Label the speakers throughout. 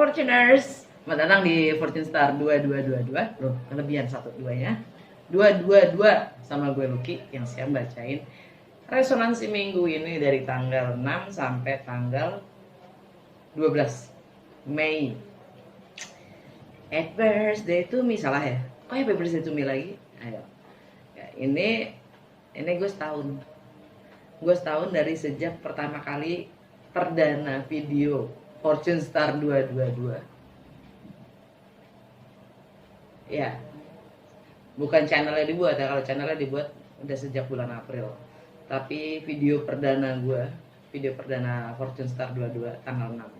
Speaker 1: Fortuners, selamat datang di Fortune Star 2222. Bro, kelebihan 1-2 ya. 222 sama gue Lucky yang siap bacain resonansi minggu ini dari tanggal 6 sampai tanggal 12 Mei. Happy birthday to me, salah ya? Oh, happy birthday to me lagi. Ayo. Ya, ini gue setahun. Gue setahun dari sejak pertama kali perdana video Fortune Star 222. Ya, bukan channelnya dibuat ya. Kalau channelnya dibuat udah sejak bulan April. Tapi video perdana Fortune Star 22 tanggal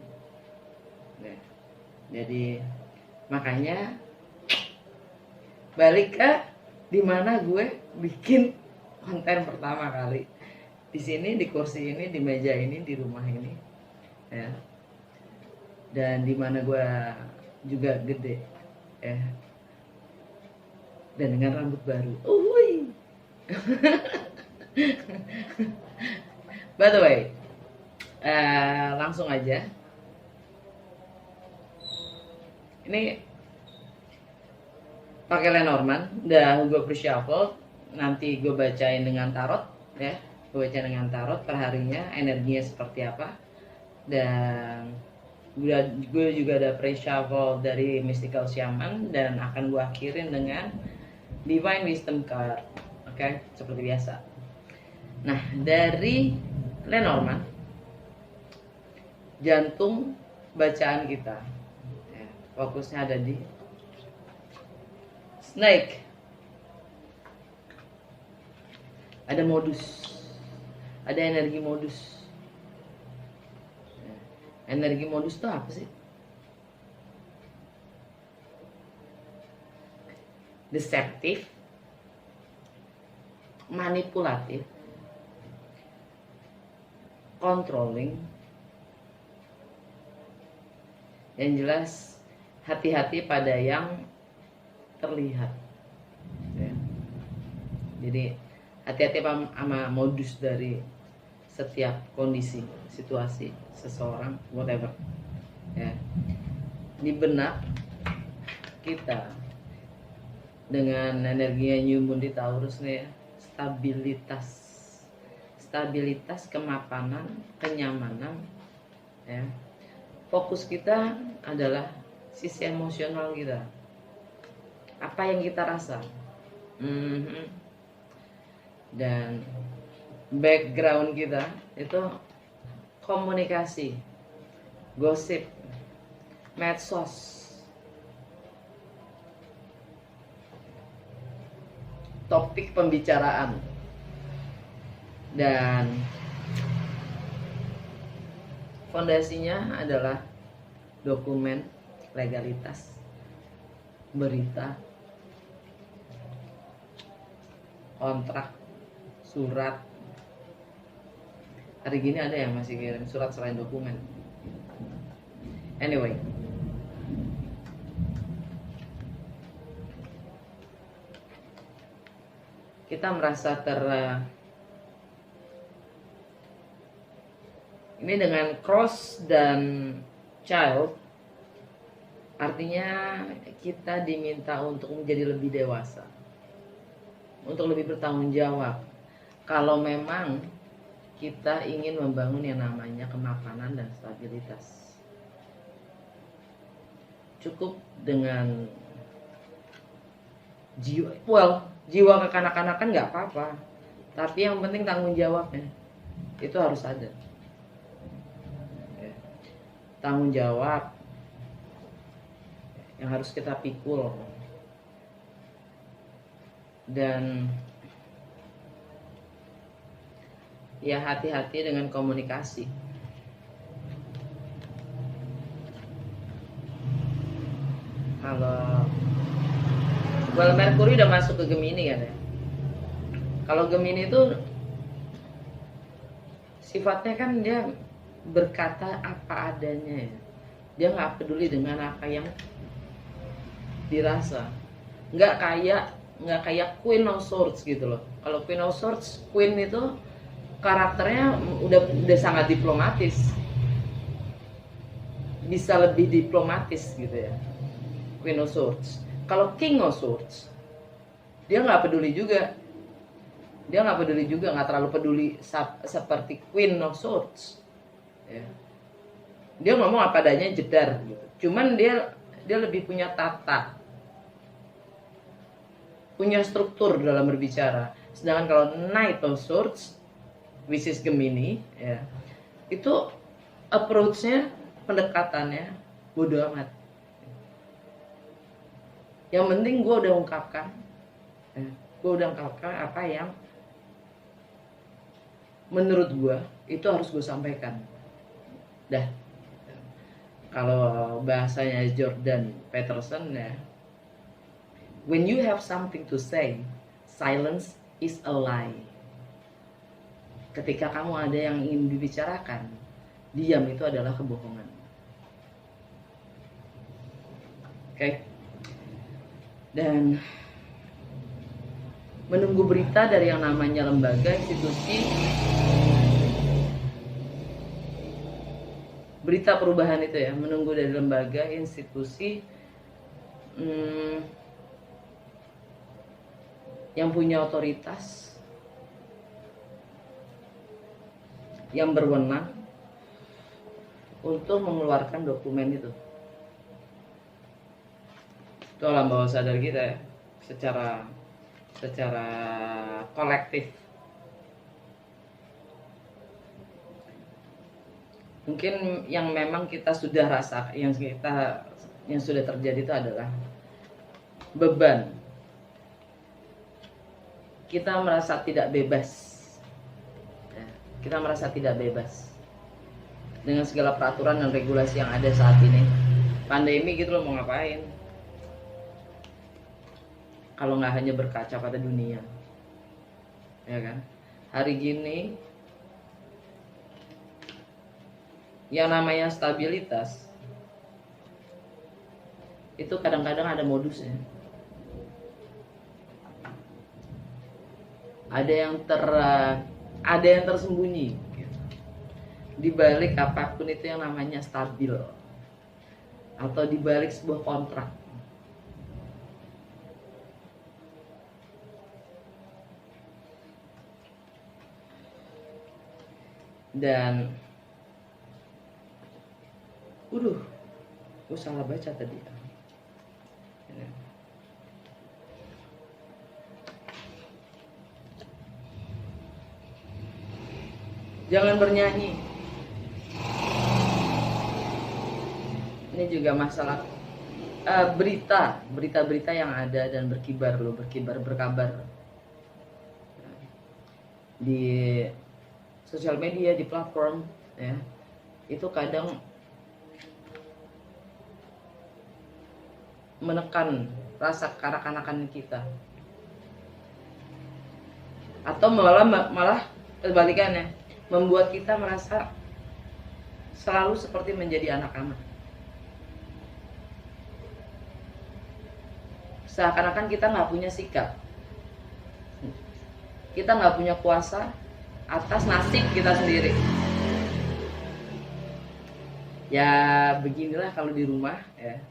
Speaker 1: 6. Ya. Jadi makanya balik ke dimana gue bikin konten pertama kali. Di sini, di kursi ini, di meja ini, di rumah ini. Ya. Dan dimana gue juga gede ya, dan dengan rambut baru. By the way, langsung aja. Ini pakai Lenormand, udah gue pre-shuffle. Nanti gue bacain dengan tarot ya. Gue bacain dengan tarot perharinya, energinya seperti apa. Dan gue juga ada pre-shuffle dari Mystical Shaman, dan akan gue akhirin dengan Divine Wisdom card. Oke, seperti biasa. Nah, dari Lenormand, jantung bacaan kita ya, fokusnya ada di Snake. Ada modus, ada energi modus. Energi modus itu apa sih? Deceptive, manipulatif, controlling. Yang jelas hati-hati pada yang terlihat ya. Jadi hati-hati sama modus dari setiap kondisi, situasi, seseorang, whatever ya. Di benak kita dengan energinya New Moon di Taurus nih ya, stabilitas, kemapanan, kenyamanan ya. Fokus kita adalah sisi emosional kita, apa yang kita rasa, dan background kita itu komunikasi, gosip, medsos, topik pembicaraan, dan fondasinya adalah dokumen, legalitas, berita, kontrak, surat. Hari gini ada yang masih kirim surat selain dokumen. Anyway, kita merasa ini dengan cross dan child, artinya kita diminta untuk menjadi lebih dewasa, untuk lebih bertanggung jawab. Kalau memang kita ingin membangun yang namanya kemapanan dan stabilitas, cukup dengan jiwa kekanak-kanakan nggak apa-apa, tapi yang penting tanggung jawabnya itu harus ada. Tanggung jawab yang harus kita pikul, dan ya hati-hati dengan komunikasi. Kalau Merkuri udah masuk ke Gemini kan ya. Kalau Gemini itu sifatnya kan dia berkata apa adanya ya. Dia nggak peduli dengan apa yang dirasa. Nggak kayak Queen of Swords gitu loh. Kalau Queen of Swords, Queen itu karakternya udah sangat diplomatis. bisa lebih diplomatis gitu ya. Queen of Swords. Kalau King of Swords, dia nggak peduli juga. Dia nggak peduli juga, nggak terlalu peduli seperti Queen of Swords. Ya. Dia ngomong apa adanya, jedar gitu. Cuman dia lebih punya tata, punya struktur dalam berbicara. Sedangkan kalau Knight of Swords, which is Gemini, ya, itu approach-nya, pendekatannya bodo amat. Yang penting gue udah ungkapkan, apa yang menurut gue itu harus gue sampaikan. Dah. Kalau bahasanya Jordan Peterson ya, when you have something to say, silence is a lie. Ketika kamu ada yang ingin dibicarakan, diam itu adalah kebohongan. Oke. Dan menunggu berita dari yang namanya lembaga, institusi, berita perubahan itu ya, menunggu dari lembaga, institusi yang punya otoritas, yang berwenang untuk mengeluarkan dokumen itu. Itu alam bawah sadar kita ya, secara kolektif. Mungkin yang memang kita sudah rasakan, yang sudah terjadi itu adalah beban. Kita merasa tidak bebas. Kita merasa tidak bebas dengan segala peraturan dan regulasi yang ada saat ini. Pandemi gitu loh, mau ngapain? Kalau nggak hanya berkaca pada dunia, ya kan? Hari gini yang namanya stabilitas itu kadang-kadang ada modusnya. Ada yang tersembunyi di balik apapun itu yang namanya stabil, atau di balik sebuah kontrak. Dan gue salah baca tadi. Jangan bernyanyi. Ini juga masalah berita-berita yang ada dan berkabar di sosial media, di platform ya. Itu kadang menekan rasa kekanak-kanakan kita, atau malah kebalikannya, membuat kita merasa selalu seperti menjadi anak-anak. Seakan-akan kita nggak punya sikap, kita nggak punya kuasa atas nasib kita sendiri. Ya beginilah kalau di rumah ya,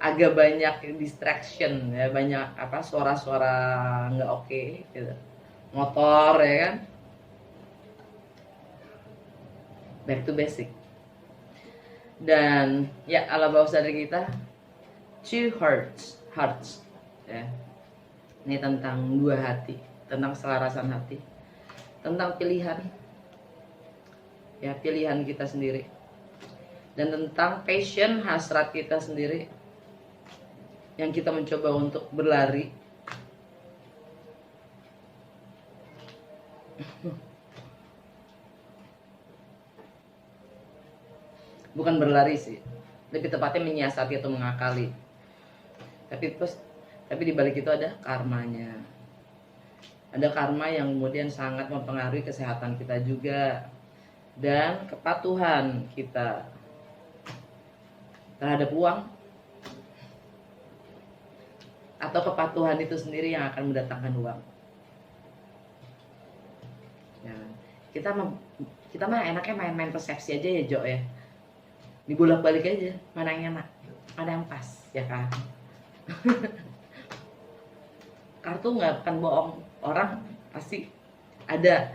Speaker 1: agak banyak distraction ya, banyak suara-suara nggak oke gitu, motor ya kan. Back to basic. Dan ya ala bawah sadar kita, two hearts ya. Ini tentang dua hati, tentang selarasan hati, tentang pilihan ya, pilihan kita sendiri, dan tentang passion, hasrat kita sendiri yang kita mencoba untuk berlari bukan berlari sih, lebih tepatnya menyiasati atau mengakali. Tapi di balik itu ada karmanya. Ada karma yang kemudian sangat mempengaruhi kesehatan kita juga, dan kepatuhan kita terhadap uang, atau kepatuhan itu sendiri yang akan mendatangkan uang. Ya, kita mah enaknya main-main persepsi aja ya, Jo ya. dibolak-balik aja, mana yang enak, mana yang pas, ya kan? Kartu nggak akan bohong, orang pasti ada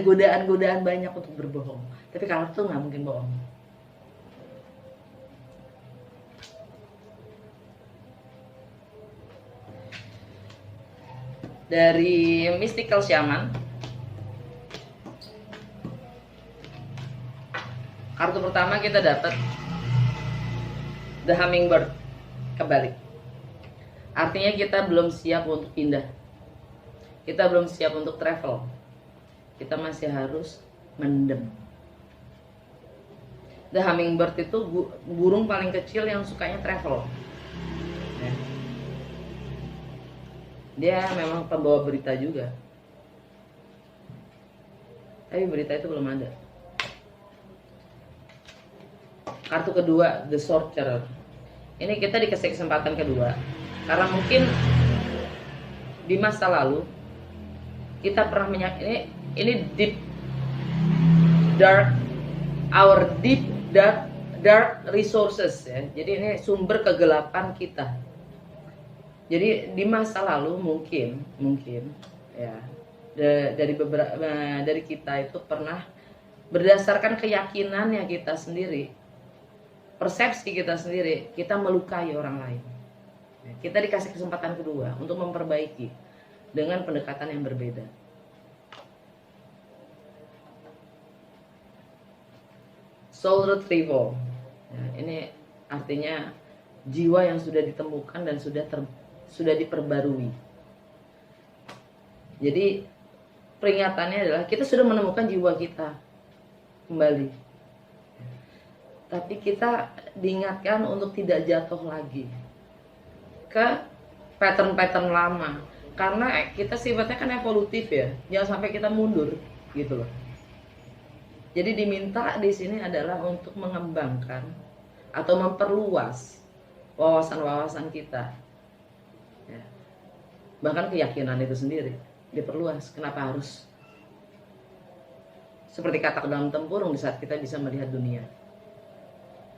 Speaker 1: godaan-godaan banyak untuk berbohong, tapi kartu nggak mungkin bohong. Dari Mystical Shaman, kartu pertama kita dapat The Hummingbird, kebalik. Artinya kita belum siap untuk pindah, kita belum siap untuk travel, kita masih harus mendem. The Hummingbird itu burung paling kecil yang sukanya travel. Dia memang pembawa berita juga, tapi berita itu belum ada. Kartu kedua, The Sorcerer. Ini kita dikasih kesempatan kedua, karena mungkin di masa lalu kita pernah menyakini ini deep dark resources ya. Jadi ini sumber kegelapan kita. Jadi di masa lalu mungkin ya dari kita itu pernah berdasarkan keyakinannya kita sendiri, persepsi kita sendiri, kita melukai orang lain. Kita dikasih kesempatan kedua untuk memperbaiki dengan pendekatan yang berbeda. Soul retrieval. Ini artinya jiwa yang sudah ditemukan dan sudah diperbarui. Jadi peringatannya adalah kita sudah menemukan jiwa kita kembali, tapi kita diingatkan untuk tidak jatuh lagi ke pattern-pattern lama, karena kita sifatnya kan evolutif ya, jangan sampai kita mundur gitu loh. Jadi diminta di sini adalah untuk mengembangkan atau memperluas wawasan-wawasan kita. Bahkan keyakinan itu sendiri diperluas. Kenapa harus seperti katak dalam tempurung di saat kita bisa melihat dunia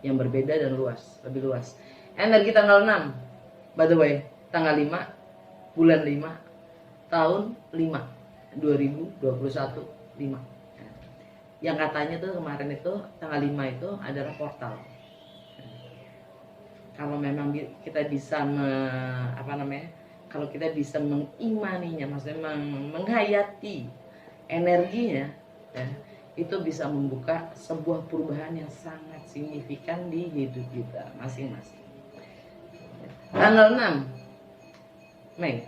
Speaker 1: yang berbeda dan luas, lebih luas. Energi tanggal 6, by the way, tanggal 5 bulan 5 tahun 5 2021 5. Yang katanya tuh kemarin itu tanggal 5 itu adalah portal. Kalau memang kita bisa kalau kita bisa mengimaninya, maksudnya menghayati energinya, ya, itu bisa membuka sebuah perubahan yang sangat signifikan di hidup kita masing-masing. Tanggal 6 Mei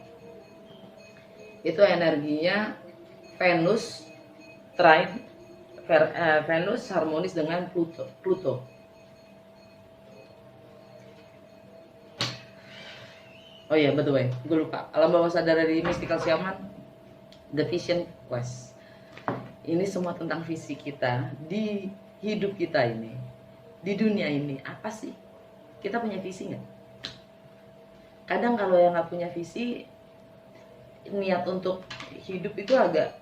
Speaker 1: itu energinya Venus Venus harmonis dengan Pluto. Oh iya, betul ya, gue lupa. Alam bawah sadar dari Mystical Shaman, The Vision Quest. Ini semua tentang visi kita di hidup kita ini, di dunia ini. Apa sih? Kita punya visi nggak? Kadang kalau yang nggak punya visi, niat untuk hidup itu agak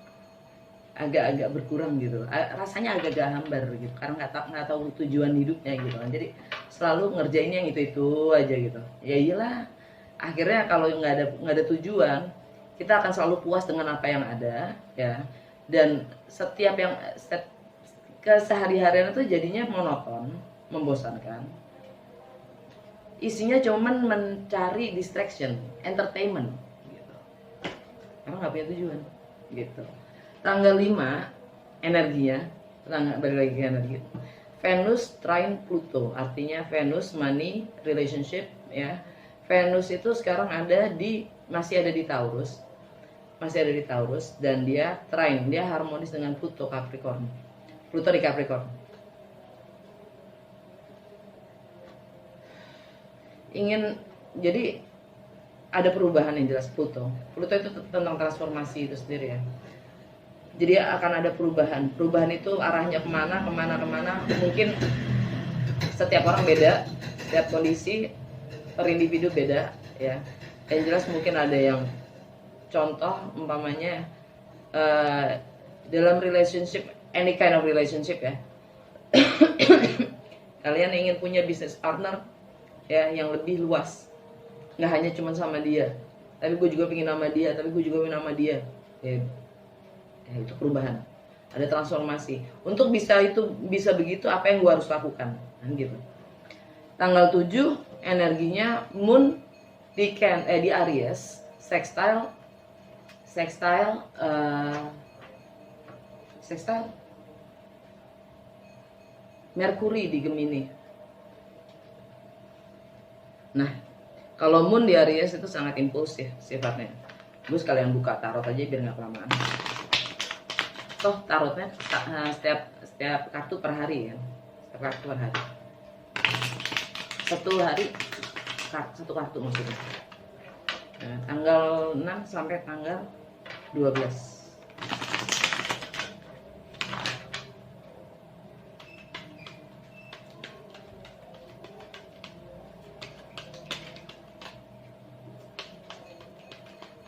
Speaker 1: berkurang gitu. Rasanya agak hambar gitu, karena nggak tahu tujuan hidupnya gitu kan. Jadi selalu ngerjainnya yang itu aja gitu. Ya iyalah. Akhirnya kalau nggak ada tujuan, kita akan selalu puas dengan apa yang ada, ya. Dan setiap kesehari-harian itu jadinya monoton, membosankan. Isinya cuman mencari distraction, entertainment, gitu. Karena nggak punya tujuan, gitu. Tanggal 5 energinya, balik lagi ke energi. Venus trine Pluto, artinya Venus money relationship, ya. Venus itu sekarang masih ada di Taurus. Dan dia trine, dia harmonis dengan Pluto Capricorn. Pluto di Capricorn. Jadi ada perubahan yang jelas Pluto. Pluto itu tentang transformasi itu sendiri ya. Jadi akan ada perubahan. Perubahan itu arahnya kemana. Mungkin setiap orang beda, setiap kondisi per individu beda ya. Yang jelas mungkin ada yang contoh umpamanya dalam relationship, any kind of relationship ya. Kalian ingin punya bisnis partner ya yang lebih luas, nggak hanya cuma sama dia, tapi gue juga pengen sama dia, tapi gue juga pengen sama dia. Ya, itu perubahan, ada transformasi. Untuk bisa begitu, apa yang gue harus lakukan? Kan gitu. Tanggal 7 energinya Moon di Aries, sextile Merkuri di Gemini. Nah, kalau Moon di Aries itu sangat impulsif sifatnya. Gue sekalian buka tarot aja biar nggak kelamaan. Toh tarotnya setiap kartu per hari ya. Setiap kartu per hari. Satu hari satu kartu maksudnya. Nah, tanggal 6 sampai tanggal 12.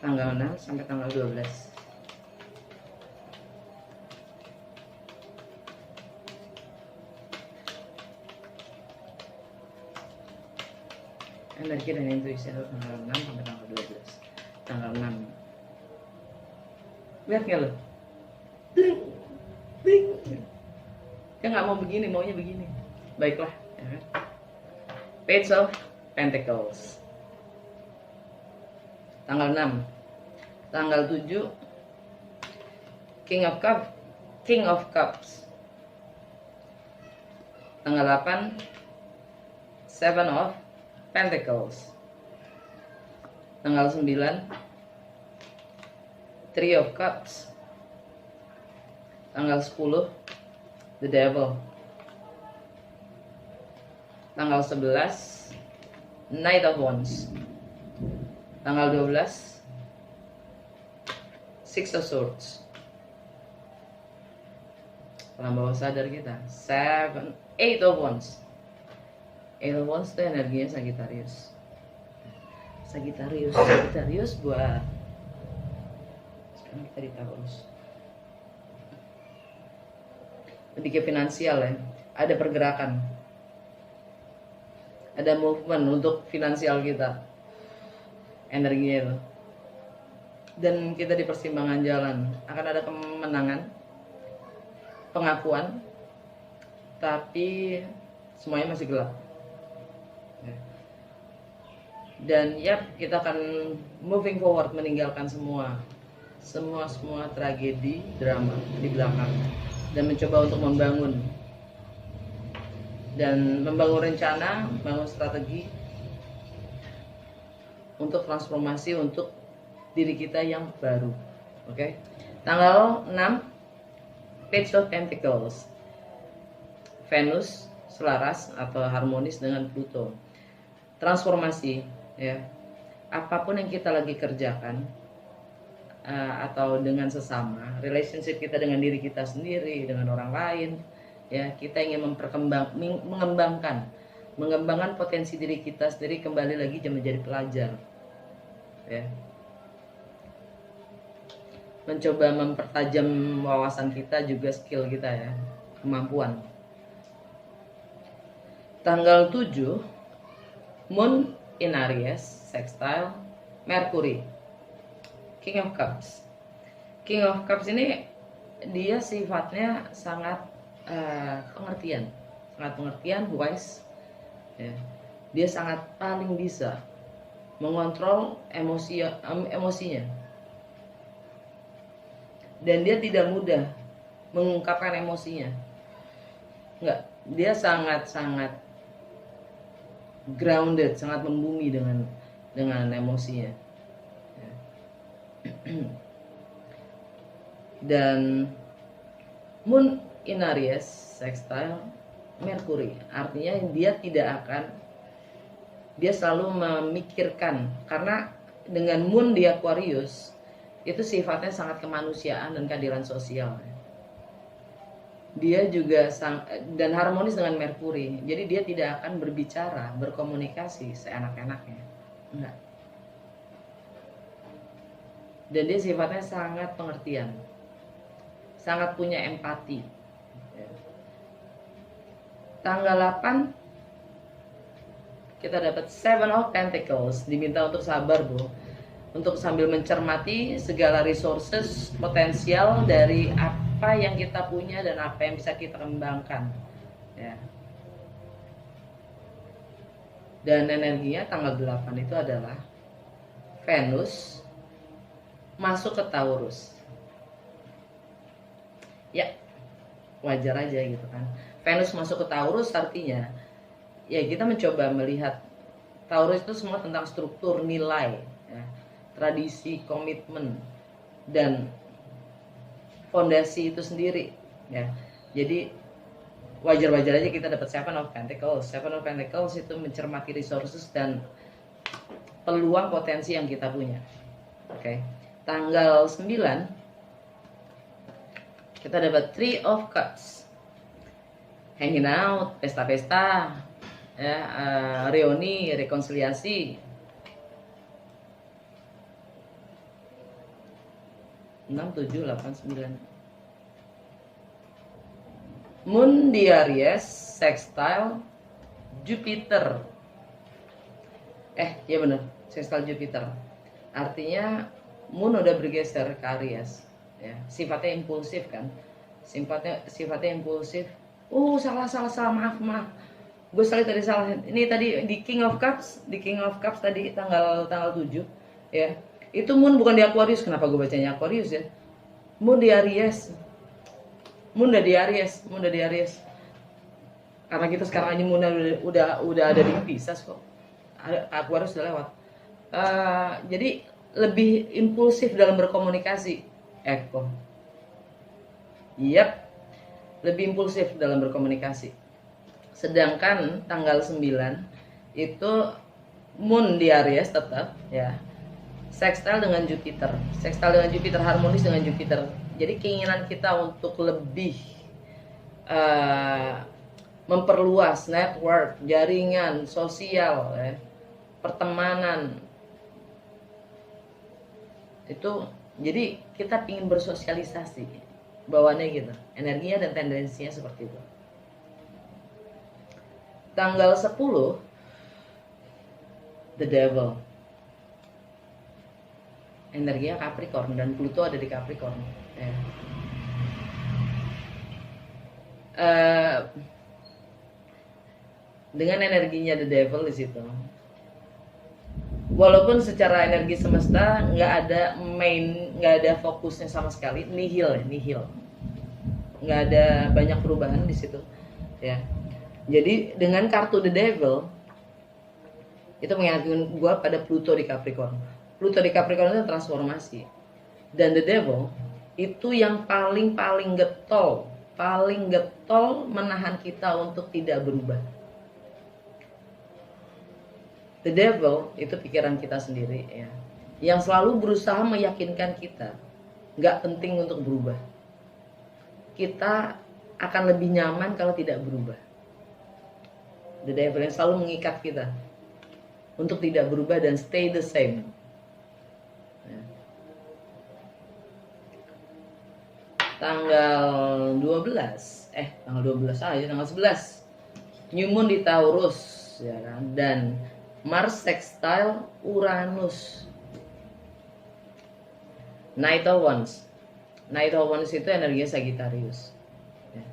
Speaker 1: Tanggal 6 sampai tanggal 12. Energi dan intuisi tanggal 6 sampai tanggal 12. Tanggal 6. Lihat nggak lo? Ding, ding. Dia nggak mau begini, maunya begini. Baiklah. Ya. Page of Pentacles. Tanggal 6. Tanggal 7 King of Cups. Tanggal 8 Seven of Pentacles. Tanggal 9 Three of Cups. Tanggal 10 The Devil. Tanggal 11 Knight of Wands. Tanggal 12 Six of Swords. Alam bawah sadar kita. Eight of Wands. Eight of Wands itu energinya Sagittarius. Sagittarius buat sekarang kita di Taurus. Lebih ke finansial ya. Ada pergerakan. Ada movement untuk finansial kita. Energinya itu. Dan kita di persimpangan jalan, akan ada kemenangan, pengakuan, tapi semuanya masih gelap. Dan ya, kita akan moving forward, meninggalkan semua tragedi, drama di belakang, dan mencoba untuk membangun rencana, membangun strategi untuk transformasi untuk diri kita yang baru. Oke. Tanggal 6 Page of Pentacles. Venus selaras atau harmonis dengan Pluto. Transformasi ya. Apapun yang kita lagi kerjakan atau dengan sesama, relationship kita dengan diri kita sendiri, dengan orang lain, ya, kita ingin mengembangkan potensi diri kita sendiri, kembali lagi menjadi pelajar. Ya. Mencoba mempertajam wawasan kita, juga skill kita ya, kemampuan. Tanggal 7 Moon in Aries, sextile Mercury. King of Cups. King of Cups ini dia sifatnya sangat pengertian, wise. Ya. Dia sangat paling bisa mengontrol emosinya. Dan dia tidak mudah mengungkapkan emosinya. Enggak, dia sangat grounded, sangat membumi dengan emosinya. Dan Moon in Aries sextile Mercury, artinya dia selalu memikirkan, karena dengan Moon di Aquarius itu sifatnya sangat kemanusiaan dan keadilan sosial. Dia juga dan harmonis dengan Merkuri. Jadi dia tidak akan berbicara, berkomunikasi seenak-enaknya. Enggak. Dan dia sifatnya sangat pengertian. Sangat punya empati. Tanggal 8 kita dapat Seven of Pentacles, diminta untuk sabar Bu, untuk sambil mencermati segala resources potensial dari apa yang kita punya dan apa yang bisa kita kembangkan ya. Dan energinya tanggal 8 itu adalah Venus masuk ke Taurus ya, wajar aja gitu kan. Venus masuk ke Taurus artinya ya kita mencoba melihat Taurus itu semua tentang struktur, nilai ya, tradisi, komitmen, dan fondasi itu sendiri ya. Jadi wajar-wajar aja kita dapat Seven of Pentacles. Seven of Pentacles itu mencermati resources dan peluang potensi yang kita punya. Oke. Tanggal 9 kita dapat Three of Cups. Hanging out, pesta-pesta ya, reuni, rekonsiliasi. 6, 7, 8, 9. Moon di Aries, sextile Jupiter. Ya bener, sextile Jupiter. Artinya Moon udah bergeser ke Aries ya. Sifatnya impulsif kan. Sifatnya impulsif. Salah, maaf. Gue tadi salah. Ini tadi di King of Cups tadi tanggal 7 ya. Itu Moon bukan di Aquarius. Kenapa gue bacanya Aquarius ya? Moon di Aries. Moon udah di Aries. Karena kita sekarang aja Moon udah ada di Pisces kok. Aquarius udah lewat. Jadi lebih impulsif dalam berkomunikasi. Lebih impulsif dalam berkomunikasi. Sedangkan tanggal 9 itu Moon di Aries tetap ya. Sextile dengan Jupiter. Harmonis dengan Jupiter. Jadi keinginan kita untuk lebih memperluas network, jaringan sosial ya, pertemanan. Itu jadi kita ingin bersosialisasi. Bawaannya gitu. Energinya dan tendensinya seperti itu. Tanggal 10 The Devil. Energinya Capricorn dan Pluto ada di Capricorn ya. Dengan energinya The Devil di situ. Walaupun secara energi semesta nggak ada fokusnya sama sekali, nihil, nggak ada banyak perubahan di situ ya. Jadi dengan kartu The Devil itu mengingatkan gue pada Pluto di Capricorn. Pluto di Capricorn itu transformasi. Dan The Devil itu yang paling getol menahan kita untuk tidak berubah. The Devil itu pikiran kita sendiri ya, yang selalu berusaha meyakinkan kita nggak penting untuk berubah. Kita akan lebih nyaman kalau tidak berubah. The Devil yang selalu mengikat kita untuk tidak berubah dan stay the same. Tanggal 11 tanggal 11 New Moon di Taurus ya kan, dan Mars sextile Uranus. Knight of Wands itu energinya Sagittarius ya.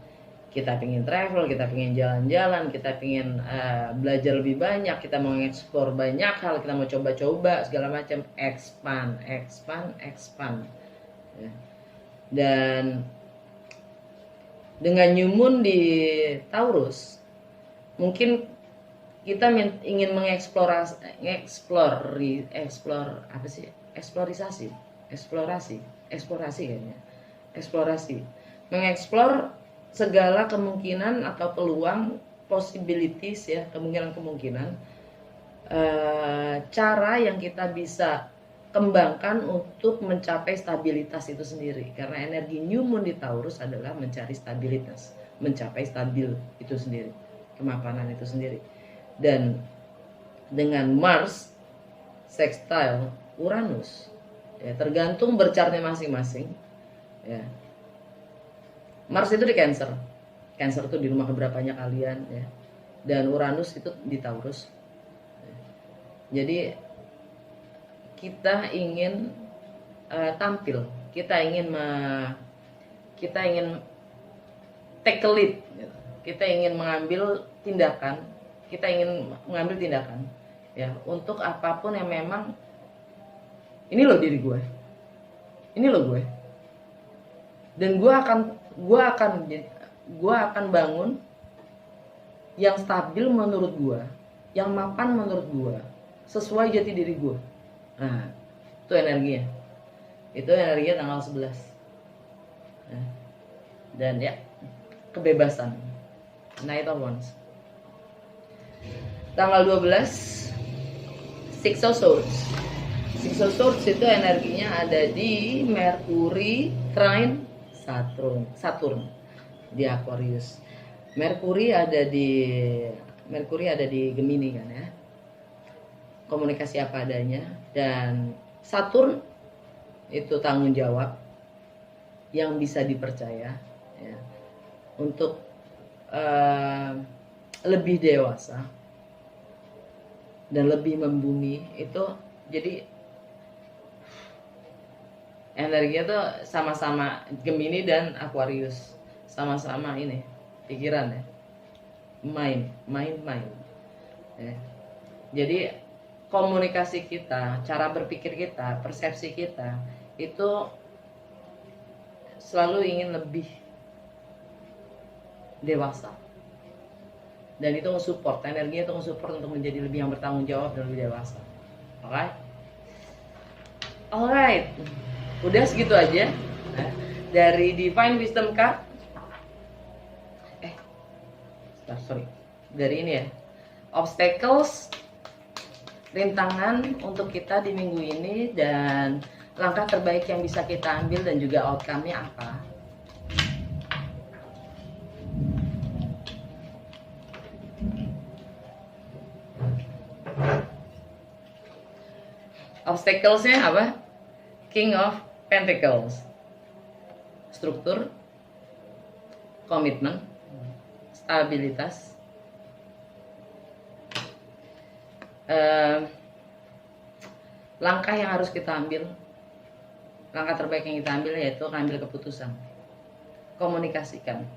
Speaker 1: Kita pengen travel, kita pengen jalan-jalan, kita pengen belajar lebih banyak, kita mau explore banyak hal, kita mau coba-coba segala macam, expand ya. Dan dengan New Moon di Taurus, mungkin kita ingin mengeksplorasi mengeksplor segala kemungkinan atau peluang, possibilities ya, kemungkinan cara yang kita bisa kembangkan untuk mencapai stabilitas itu sendiri. Karena energi New Moon di Taurus adalah mencari stabilitas, mencapai stabil itu sendiri, kemapanan itu sendiri. Dan dengan Mars sextile Uranus ya, tergantung bercartnya masing-masing ya. Mars itu di Cancer Cancer tuh di rumah keberapanya kalian ya. Dan Uranus itu di Taurus. Jadi kita ingin tampil, kita ingin take a lead, kita ingin mengambil tindakan, ya untuk apapun yang memang ini loh diri gue, ini loh gue, dan gue akan bangun yang stabil menurut gue, yang mapan menurut gue, sesuai jati diri gue. Nah, itu energinya. Itu energinya tanggal 11. Nah, dan ya, kebebasan. Knight of Wands. Tanggal 12, Six of Swords. Six of Swords itu energinya ada di Mercury, Trine, Saturn di Aquarius. Mercury ada di Gemini kan ya. Komunikasi apa adanya. Dan Saturn itu tanggung jawab yang bisa dipercaya ya, untuk lebih dewasa dan lebih membumi. Itu jadi energinya tuh sama-sama Gemini dan Aquarius, sama-sama ini pikiran ya, mind ya. Jadi komunikasi kita, cara berpikir kita, persepsi kita itu selalu ingin lebih dewasa, dan itu nge-support, energinya itu nge-support untuk menjadi lebih yang bertanggung jawab dan lebih dewasa. Alright, udah segitu aja dari Divine Wisdom Card. Dari ini ya, obstacles, rintangan untuk kita di minggu ini, dan langkah terbaik yang bisa kita ambil, dan juga outcome-nya apa. Obstacles-nya apa? King of Pentacles. Struktur, komitmen, stabilitas, langkah yang harus kita ambil, langkah terbaik yang kita ambil yaitu ambil keputusan, komunikasikan,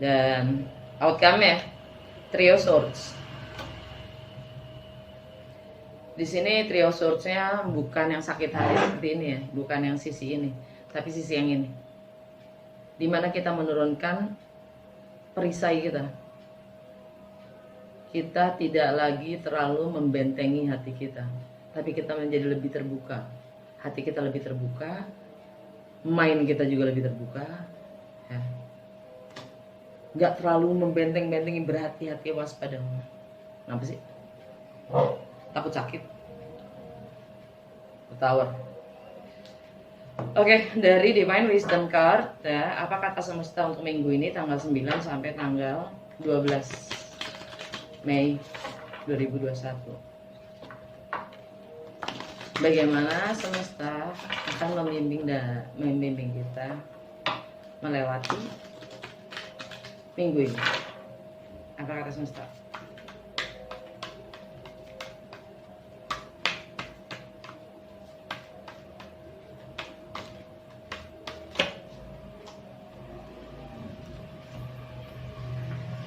Speaker 1: dan outcome-nya Trio Swords. Di sini Trio Swords-nya bukan yang sakit hati seperti ini ya, bukan yang sisi ini, tapi sisi yang ini, dimana kita menurunkan perisai kita. Kita tidak lagi terlalu membentengi hati kita, tapi kita menjadi lebih terbuka. Hati kita lebih terbuka, mind kita juga lebih terbuka ya. Gak terlalu membenteng-bentengi, berhati-hati, waspada. Kenapa sih? Takut sakit, Tower. Oke, dari Divine Wisdom Card ya, apa kata semesta untuk minggu ini tanggal 9 sampai tanggal 12 Mei 2021. Bagaimana semesta akan membimbing kita melewati minggu ini? Apa kata semesta?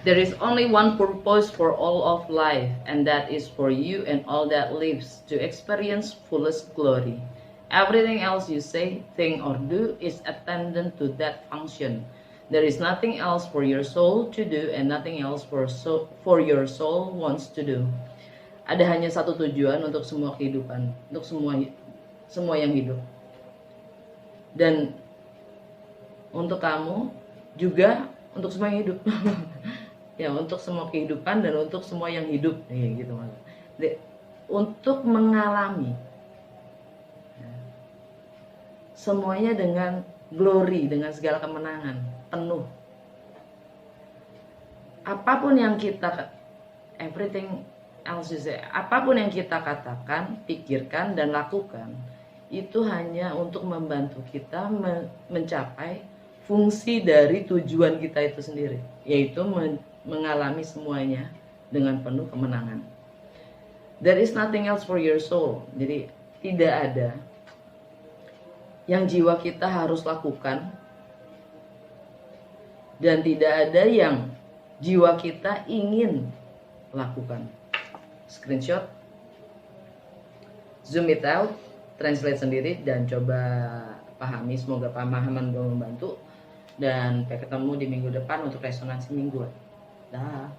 Speaker 1: There is only one purpose for all of life, and that is for you and all that lives to experience fullest glory. Everything else you say, think, or do is attendant to that function. There is nothing else for your soul to do, and nothing else for your soul wants to do. Ada hanya satu tujuan untuk semua kehidupan, untuk semua yang hidup. Dan untuk kamu juga untuk semua yang hidup. Ya, untuk semua kehidupan dan untuk semua yang hidup gitu mas. Untuk mengalami semuanya dengan glory, dengan segala kemenangan penuh. Apapun yang kita, everything else you say, apapun yang kita katakan, pikirkan dan lakukan, itu hanya untuk membantu kita mencapai fungsi dari tujuan kita itu sendiri, yaitu mengalami semuanya dengan penuh kemenangan. There is nothing else for your soul. Jadi tidak ada yang jiwa kita harus lakukan, dan tidak ada yang jiwa kita ingin lakukan. Screenshot, zoom it out, translate sendiri, dan coba pahami. Semoga pemahaman gue membantu, dan sampai ketemu di minggu depan untuk resonansi mingguan. Dah.